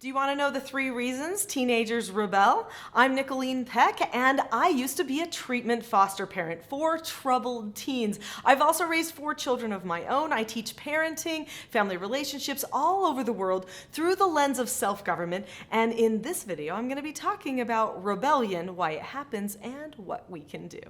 Do you want to know the 3 reasons teenagers rebel? I'm Nicolene Peck, and I used to be a treatment foster parent for troubled teens. I've also raised 4 children of my own. I teach parenting, family relationships all over the world through the lens of self-government. And in this video, I'm going to be talking about rebellion, why it happens, and what we can do.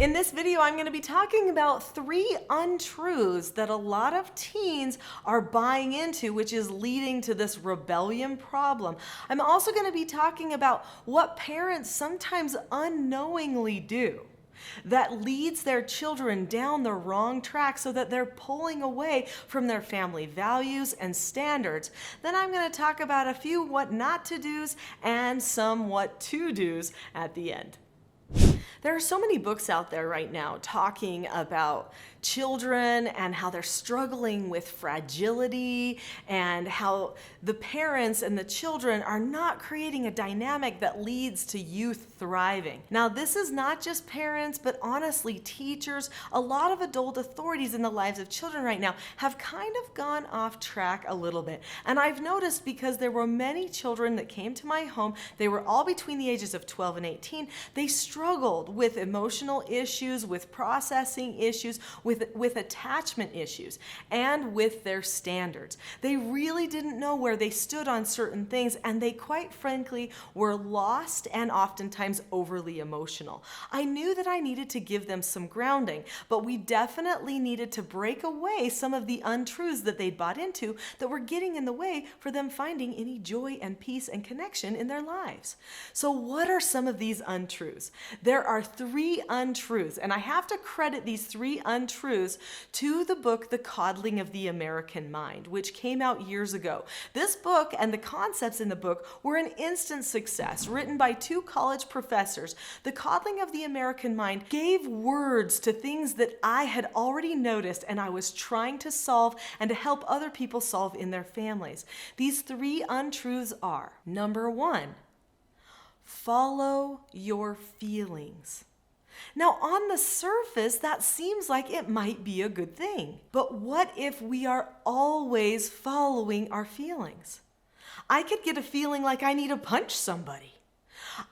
In this video, I'm going to be talking about 3 untruths that a lot of teens are buying into, which is leading to this rebellion problem. I'm also going to be talking about what parents sometimes unknowingly do that leads their children down the wrong track so that they're pulling away from their family values and standards. Then I'm going to talk about a few what not to do's and some what to do's at the end. There are so many books out there right now talking about children and how they're struggling with fragility and how the parents and the children are not creating a dynamic that leads to youth thriving. Now, this is not just parents, but honestly, teachers, a lot of adult authorities in the lives of children right now have kind of gone off track a little bit. And I've noticed because there were many children that came to my home, they were all between the ages of 12 and 18, they struggled with emotional issues, with processing issues, with attachment issues, and with their standards. They really didn't know where they stood on certain things, and they quite frankly were lost and oftentimes overly emotional. I knew that I needed to give them some grounding, but we definitely needed to break away some of the untruths that they'd bought into that were getting in the way for them finding any joy and peace and connection in their lives. So what are some of these untruths? There are 3 untruths, and I have to credit these 3 untruths to the book, The Coddling of the American Mind, which came out years ago. This book and the concepts in the book were an instant success, written by 2 college professors. The Coddling of the American Mind gave words to things that I had already noticed and I was trying to solve and to help other people solve in their families. These 3 untruths are, number 1, follow your feelings. Now, on the surface, that seems like it might be a good thing. But what if we are always following our feelings? I could get a feeling like I need to punch somebody.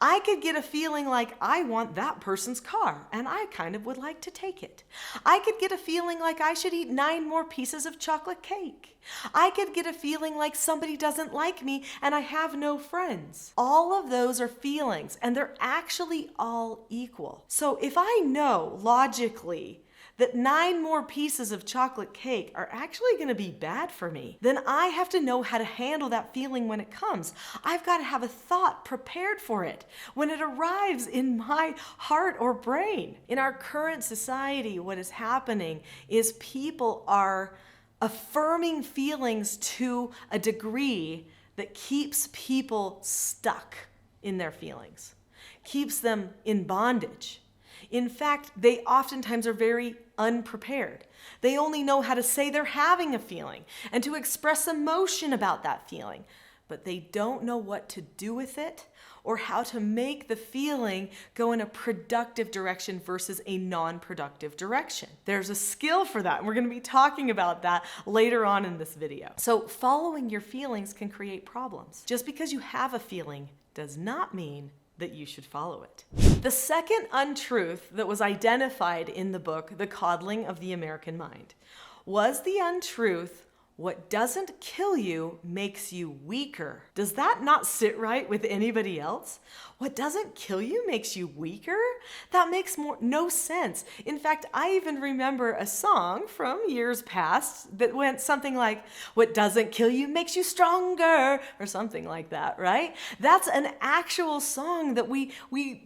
I could get a feeling like I want that person's car and I kind of would like to take it. I could get a feeling like I should eat 9 more pieces of chocolate cake. I could get a feeling like somebody doesn't like me and I have no friends. All of those are feelings and they're actually all equal. So if I know logically that 9 more pieces of chocolate cake are actually going to be bad for me, then I have to know how to handle that feeling when it comes. I've got to have a thought prepared for it when it arrives in my heart or brain. In our current society, what is happening is people are affirming feelings to a degree that keeps people stuck in their feelings, keeps them in bondage. In fact, they oftentimes are very unprepared. They only know how to say they're having a feeling and to express emotion about that feeling, but they don't know what to do with it or how to make the feeling go in a productive direction versus a non-productive direction. There's a skill for that, and we're going to be talking about that later on in this video. So following your feelings can create problems. Just because you have a feeling does not mean that you should follow it. The second untruth that was identified in the book, The Coddling of the American Mind, was the untruth, what doesn't kill you makes you weaker. Does that not sit right with anybody else? What doesn't kill you makes you weaker? That makes no sense. In fact, I even remember a song from years past that went something like, what doesn't kill you makes you stronger, or something like that, right? That's an actual song that we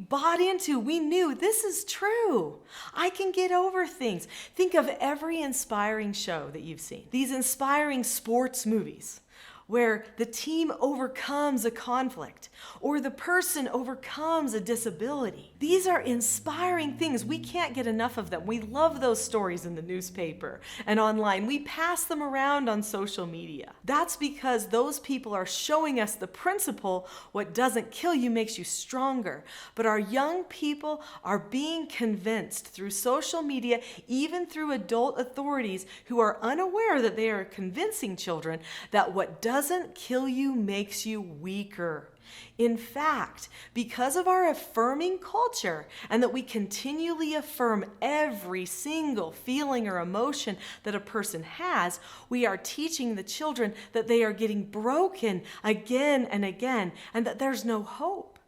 bought into. We knew this is true. I can get over things. Think of every inspiring show that you've seen. These inspiring sports movies where the team overcomes a conflict or the person overcomes a disability. These are inspiring things. We can't get enough of them. We love those stories in the newspaper and online. We pass them around on social media. That's because those people are showing us the principle, what doesn't kill you makes you stronger. But our young people are being convinced through social media, even through adult authorities who are unaware that they are convincing children that what doesn't kill you makes you weaker. In fact, because of our affirming culture and that we continually affirm every single feeling or emotion that a person has, we are teaching the children that they are getting broken again and again and that there's no hope.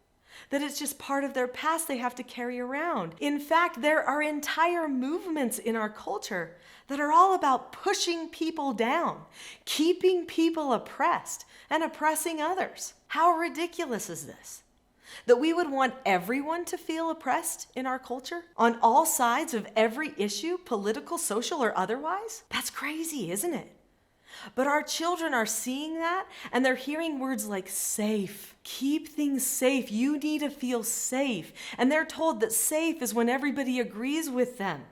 That it's just part of their past they have to carry around. In fact, there are entire movements in our culture that are all about pushing people down, keeping people oppressed, and oppressing others. How ridiculous is this? That we would want everyone to feel oppressed in our culture on all sides of every issue, political, social, or otherwise? That's crazy, isn't it? But our children are seeing that and they're hearing words like safe. Keep things safe. You need to feel safe. And they're told that safe is when everybody agrees with them.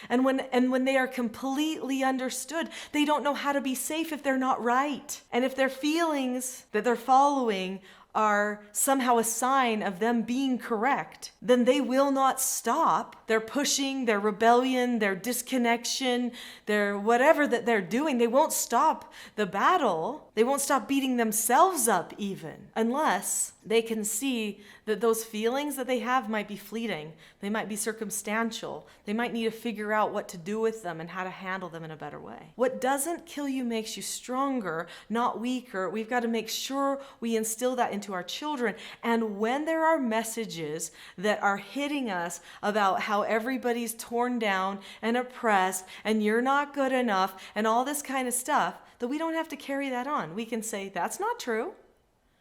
And when they are completely understood, they don't know how to be safe if they're not right. And if their feelings that they're following are somehow a sign of them being correct, then they will not stop their pushing, their rebellion, their disconnection, their whatever that they're doing. They won't stop the battle. They won't stop beating themselves up even, unless they can see that those feelings that they have might be fleeting. They might be circumstantial. They might need to figure out what to do with them and how to handle them in a better way. What doesn't kill you makes you stronger, not weaker. We've got to make sure we instill that into our children. And when there are messages that are hitting us about how everybody's torn down and oppressed and you're not good enough and all this kind of stuff, that we don't have to carry that on. We can say, that's not true,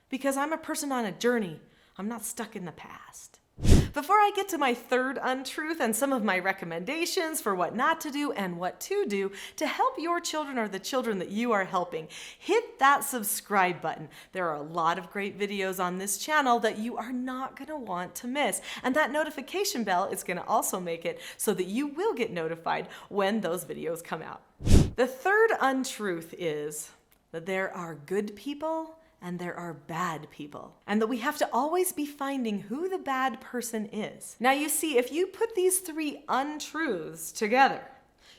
because I'm a person on a journey. I'm not stuck in the past. Before I get to my third untruth and some of my recommendations for what not to do and what to do to help your children or the children that you are helping, hit that subscribe button. There are a lot of great videos on this channel that you are not going to want to miss. And that notification bell is going to also make it so that you will get notified when those videos come out. The third untruth is that there are good people and there are bad people, and that we have to always be finding who the bad person is. Now you see, if you put these three untruths together,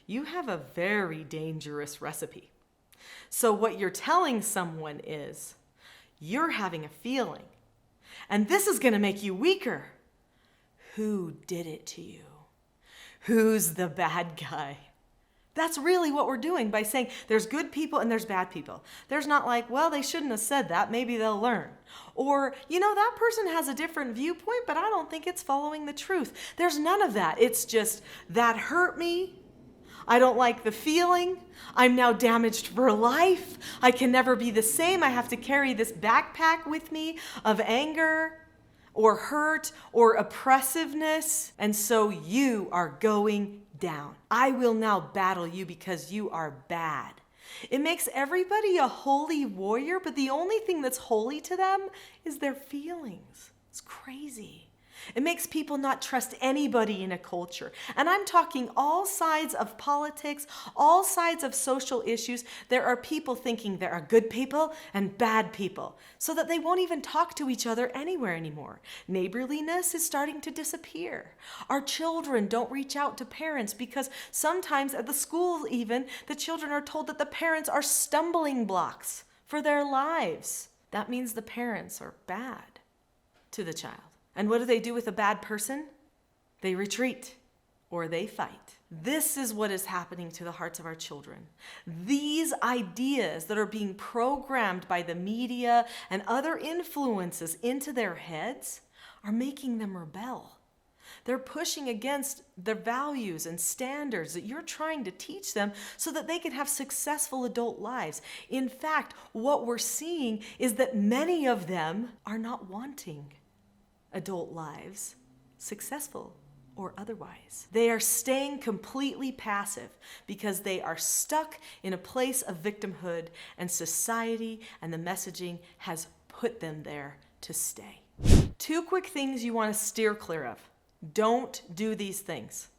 you have a very dangerous recipe. So what you're telling someone is, you're having a feeling, and this is going to make you weaker. Who did it to you? Who's the bad guy? That's really what we're doing by saying there's good people and there's bad people. There's not like, well, they shouldn't have said that. Maybe they'll learn. Or, that person has a different viewpoint, but I don't think it's following the truth. There's none of that. It's just, that hurt me. I don't like the feeling. I'm now damaged for life. I can never be the same. I have to carry this backpack with me of anger or hurt or oppressiveness. And so you are going down. I will now battle you because you are bad. It makes everybody a holy warrior, but the only thing that's holy to them is their feelings. It's crazy. It makes people not trust anybody in a culture. And I'm talking all sides of politics, all sides of social issues. There are people thinking there are good people and bad people, so that they won't even talk to each other anywhere anymore. Neighborliness is starting to disappear. Our children don't reach out to parents because sometimes at the school even, the children are told that the parents are stumbling blocks for their lives. That means the parents are bad to the child. And what do they do with a bad person? They retreat or they fight. This is what is happening to the hearts of our children. These ideas that are being programmed by the media and other influences into their heads are making them rebel. They're pushing against the values and standards that you're trying to teach them so that they can have successful adult lives. In fact, what we're seeing is that many of them are not wanting adult lives, successful or otherwise. They are staying completely passive because they are stuck in a place of victimhood, and society and the messaging has put them there to stay. 2 quick things you want to steer clear of. Don't do these things.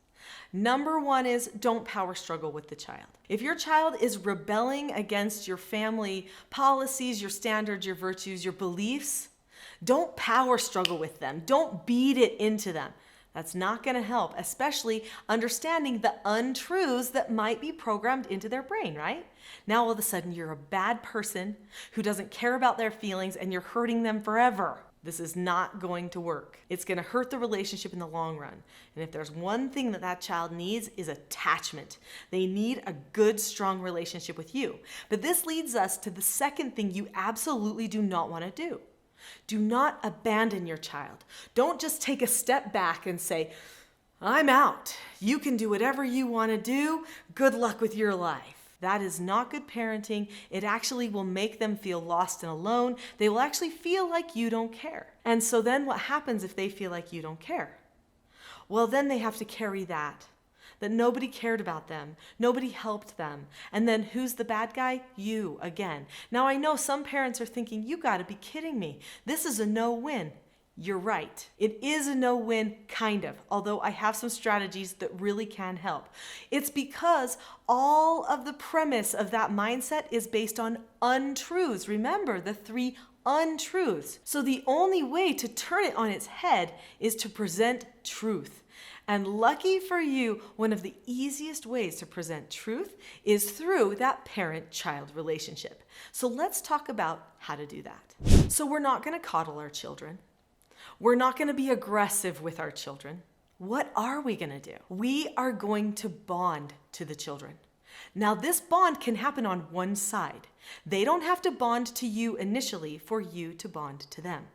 Number 1 is don't power struggle with the child. If your child is rebelling against your family policies, your standards, your virtues, your beliefs, don't power struggle with them. Don't beat it into them. That's not going to help, especially understanding the untruths that might be programmed into their brain, right? Now all of a sudden you're a bad person who doesn't care about their feelings and you're hurting them forever. This is not going to work. It's going to hurt the relationship in the long run. And if there's one thing that child needs is attachment. They need a good, strong relationship with you. But this leads us to the second thing you absolutely do not want to do. Do not abandon your child. Don't just take a step back and say, I'm out. You can do whatever you want to do. Good luck with your life. That is not good parenting. It actually will make them feel lost and alone. They will actually feel like you don't care. And so then what happens if they feel like you don't care? Well, then they have to carry that nobody cared about them, nobody helped them. And then who's the bad guy? You again. Now I know some parents are thinking, you gotta be kidding me. This is a no-win. You're right. It is a no-win, kind of, although I have some strategies that really can help. It's because all of the premise of that mindset is based on untruths. Remember the 3 untruths. So the only way to turn it on its head is to present truth. And lucky for you, one of the easiest ways to present truth is through that parent-child relationship. So let's talk about how to do that. So we're not going to coddle our children. We're not going to be aggressive with our children. What are we going to do? We are going to bond to the children. Now, this bond can happen on one side. They don't have to bond to you initially for you to bond to them.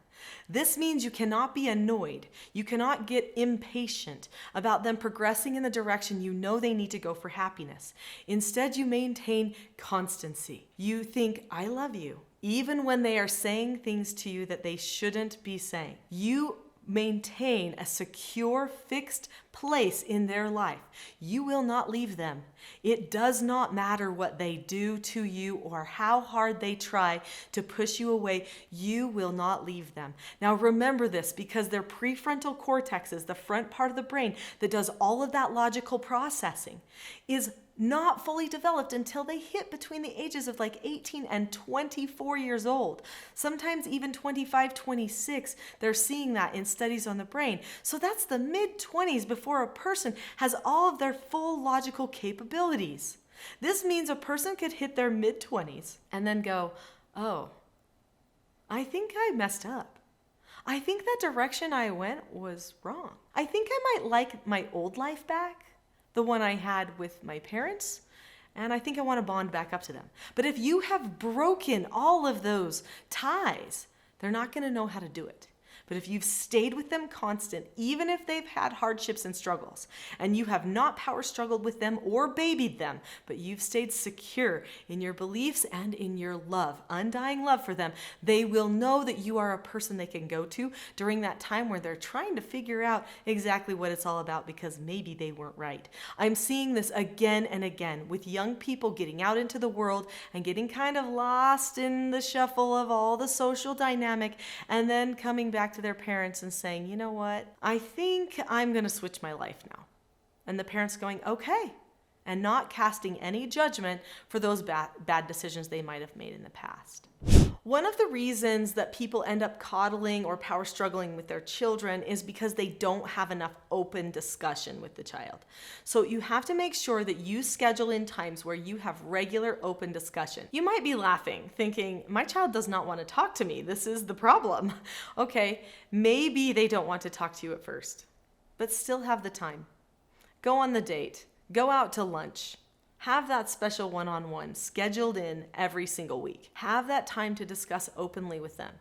This means you cannot be annoyed. You cannot get impatient about them progressing in the direction you know they need to go for happiness. Instead, you maintain constancy. You think, I love you, even when they are saying things to you that they shouldn't be saying. You maintain a secure, fixed place in their life. You will not leave them. It does not matter what they do to you or how hard they try to push you away. You will not leave them. Now remember this, because their prefrontal cortex is the front part of the brain that does all of that logical processing, is not fully developed until they hit between the ages of like 18 and 24 years old. Sometimes even 25, 26, they're seeing that in studies on the brain. So that's the mid-20s before a person has all of their full logical capabilities. This means a person could hit their mid-20s and then go, oh, I think I messed up. I think that direction I went was wrong. I think I might like my old life back, the one I had with my parents, and I think I want to bond back up to them. But if you have broken all of those ties, they're not going to know how to do it. But if you've stayed with them constant, even if they've had hardships and struggles, and you have not power struggled with them or babied them, but you've stayed secure in your beliefs and in your love, undying love for them, they will know that you are a person they can go to during that time where they're trying to figure out exactly what it's all about because maybe they weren't right. I'm seeing this again and again with young people getting out into the world and getting kind of lost in the shuffle of all the social dynamic and then coming back to their parents and saying, you know what, I think I'm going to switch my life now. And the parents going, okay, and not casting any judgment for those bad decisions they might have made in the past. One of the reasons that people end up coddling or power struggling with their children is because they don't have enough open discussion with the child. So you have to make sure that you schedule in times where you have regular open discussion. You might be laughing, thinking, my child does not want to talk to me. This is the problem. Okay, maybe they don't want to talk to you at first, but still have the time. Go on the date. Go out to lunch. Have that special one-on-one scheduled in every single week. Have that time to discuss openly with them.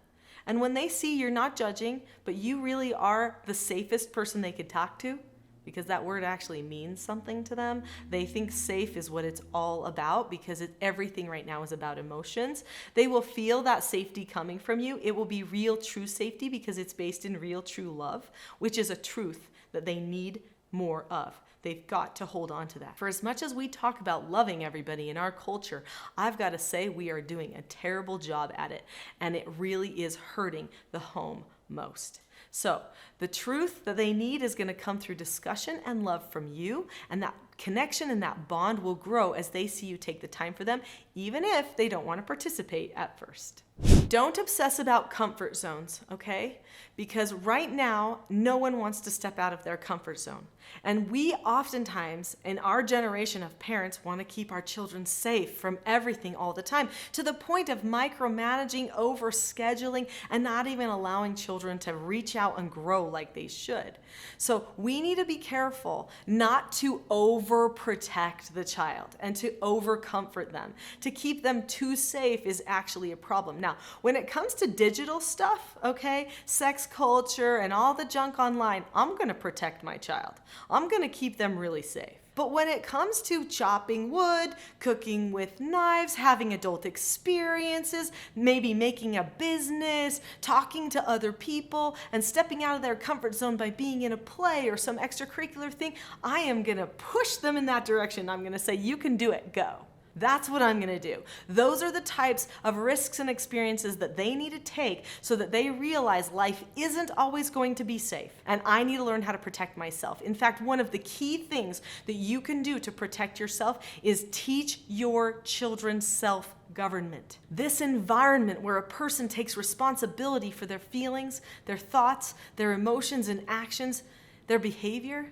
And when they see you're not judging, but you really are the safest person they could talk to, because that word actually means something to them. They think safe is what it's all about because everything right now is about emotions. They will feel that safety coming from you. It will be real, true safety because it's based in real, true love, which is a truth that they need more of. They've got to hold on to that. For as much as we talk about loving everybody in our culture, I've got to say we are doing a terrible job at it, and it really is hurting the home most. So the truth that they need is going to come through discussion and love from you, and that connection and that bond will grow as they see you take the time for them, even if they don't want to participate at first. Don't obsess about comfort zones, okay? Because right now, no one wants to step out of their comfort zone. And we oftentimes, in our generation of parents, want to keep our children safe from everything all the time, to the point of micromanaging, overscheduling, and not even allowing children to reach out and grow like they should. So we need to be careful not to overprotect the child and to overcomfort them. To keep them too safe is actually a problem. Now, when it comes to digital stuff, okay, sex culture and all the junk online, I'm going to protect my child. I'm going to keep them really safe. But when it comes to chopping wood, cooking with knives, having adult experiences, maybe making a business, talking to other people, and stepping out of their comfort zone by being in a play or some extracurricular thing, I am going to push them in that direction. I'm going to say, you can do it, go. That's what I'm going to do. Those are the types of risks and experiences that they need to take so that they realize life isn't always going to be safe, and I need to learn how to protect myself. In fact, one of the key things that you can do to protect yourself is teach your children self-government. This environment where a person takes responsibility for their feelings, their thoughts, their emotions and actions, their behavior.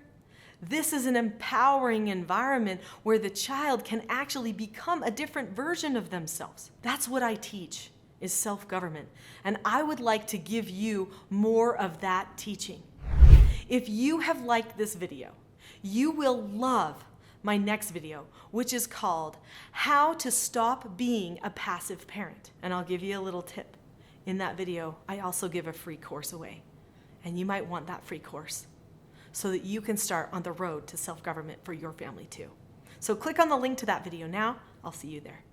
This is an empowering environment where the child can actually become a different version of themselves. That's what I teach, is self-government. And I would like to give you more of that teaching. If you have liked this video, you will love my next video, which is called How to Stop Being a Passive Parent. And I'll give you a little tip. In that video, I also give a free course away. And you might want that free course, so that you can start on the road to self-government for your family too. So click on the link to that video now. I'll see you there.